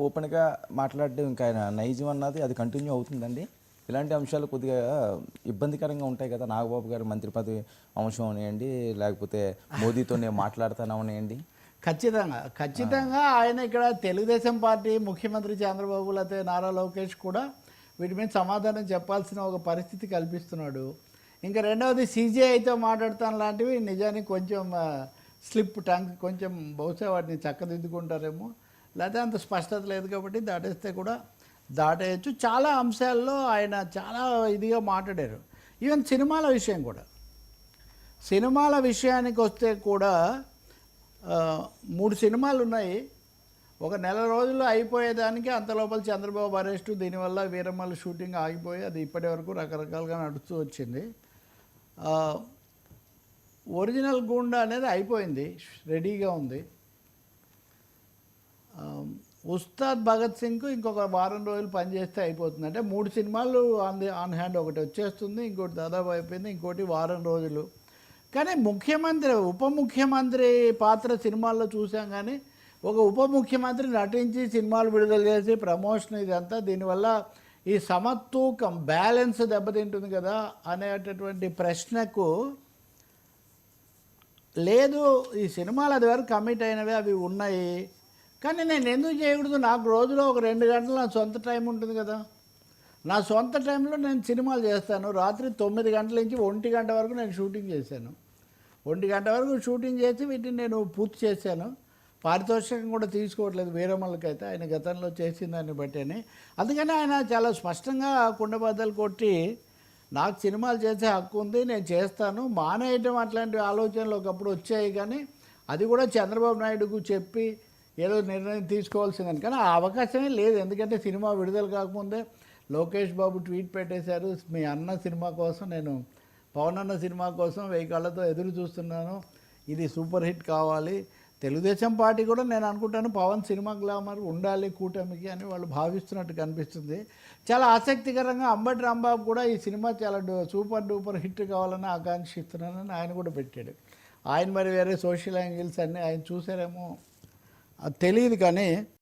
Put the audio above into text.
ఓపెన్గా మాట్లాడడం ఇంకా ఆయన నైజం అన్నది అది కంటిన్యూ అవుతుందండి. ఇలాంటి అంశాలు కొద్దిగా ఇబ్బందికరంగా ఉంటాయి కదా. నాగబాబు గారు మంత్రి పదవి అంశం అవనివ్వండి, లేకపోతే మోదీతో నేను మాట్లాడతాను అవనివ్వండి. ఖచ్చితంగా ఆయన ఇక్కడ తెలుగుదేశం పార్టీ ముఖ్యమంత్రి చంద్రబాబు లేకపోతే నారా లోకేష్ కూడా వీటి మీద సమాధానం చెప్పాల్సిన ఒక పరిస్థితి కల్పిస్తున్నాడు. ఇంకా రెండవది సీజీఐతో మాట్లాడతాను లాంటివి నిజానికి కొంచెం స్లిప్ టంగ్, కొంచెం బహుశా వాటిని చక్కదిద్దుకుంటారేమో, లేకపోతే అంత స్పష్టత లేదు కాబట్టి దాటేస్తే కూడా దాటేయచ్చు. చాలా అంశాల్లో ఆయన చాలా ఇదిగా మాట్లాడారు. ఈవెన్ సినిమాల విషయం కూడా, సినిమాల విషయానికి వస్తే కూడా 3 సినిమాలు ఉన్నాయి. ఒక నెల రోజుల్లో అయిపోయేదానికి అంత లోపల చంద్రబాబు అరెస్టు, దీనివల్ల వీరమ్మల షూటింగ్ ఆగిపోయి అది ఇప్పటి వరకు రకరకాలుగా నడుస్తూ వచ్చింది. ఒరిజినల్ గూండా అనేది అయిపోయింది, రెడీగా ఉంది. ఉస్తాద్ భగత్ సింగ్కు ఇంకొక వారం రోజులు పనిచేస్తే అయిపోతుంది. అంటే 3 సినిమాలు ఆన్ హ్యాండ్, ఒకటి వచ్చేస్తుంది, ఇంకోటి దాదాపు అయిపోయింది, ఇంకోటి వారం రోజులు. కానీ ముఖ్యమంత్రి ఉప ముఖ్యమంత్రి పాత్ర సినిమాల్లో చూసాం. కానీ ఒక ఉప ముఖ్యమంత్రి నటించి సినిమాలు విడుదల చేసి ప్రమోషన్ ఇదంతా, దీనివల్ల ఈ సమతూకం బ్యాలెన్స్ దెబ్బతింటుంది కదా అనేటటువంటి ప్రశ్నకు లేదు. ఈ సినిమాలు అది వరకు కమిట్ అయినవి, అవి ఉన్నాయి. కానీ నేను ఎందుకు చేయకూడదు? నాకు రోజులో ఒక 2 గంటలు నా సొంత టైం ఉంటుంది కదా. నా సొంత టైంలో నేను సినిమాలు చేస్తాను. రాత్రి 9 గంటల నుంచి 1 గంట వరకు నేను షూటింగ్ చేశాను. 1 గంట వరకు షూటింగ్ చేసి వీటిని నేను పూర్తి చేశాను. పారితోషికం కూడా తీసుకోవట్లేదు వీరమ్మలకైతే, ఆయన గతంలో చేసిన దాన్ని బట్టి అని. అందుకని ఆయన చాలా స్పష్టంగా కుండబద్దలు కొట్టి నాకు సినిమాలు చేసే హక్కు ఉంది, నేను చేస్తాను, మానేయటం అట్లాంటి ఆలోచనలు ఒకప్పుడు వచ్చాయి. కానీ అది కూడా చంద్రబాబు నాయుడుకు చెప్పి ఏదో నిర్ణయం తీసుకోవాల్సిందని. కానీ ఆ అవకాశమే లేదు. ఎందుకంటే సినిమా విడుదల కాకముందే లోకేష్ బాబు ట్వీట్ పెట్టేశారు, మీ అన్న సినిమా కోసం, నేను పవన్ అన్న సినిమా కోసం 1000 కళ్ళతో ఎదురు చూస్తున్నాను, ఇది సూపర్ హిట్ కావాలి. తెలుగుదేశం పార్టీ కూడా నేను అనుకుంటాను పవన్ సినిమా గ్లామర్ ఉండాలి కూటమికి అని వాళ్ళు భావిస్తున్నట్టు కనిపిస్తుంది. చాలా ఆసక్తికరంగా అంబటి రాంబాబు కూడా ఈ సినిమా చాలా సూపర్ డూపర్ హిట్ కావాలని ఆకాంక్షిస్తున్నానని ఆయన కూడా పెట్టాడు. ఆయన మరి వేరే సోషల్ యాంగిల్స్ అన్నీ ఆయన చూసారేమో అది తెలియదు. కానీ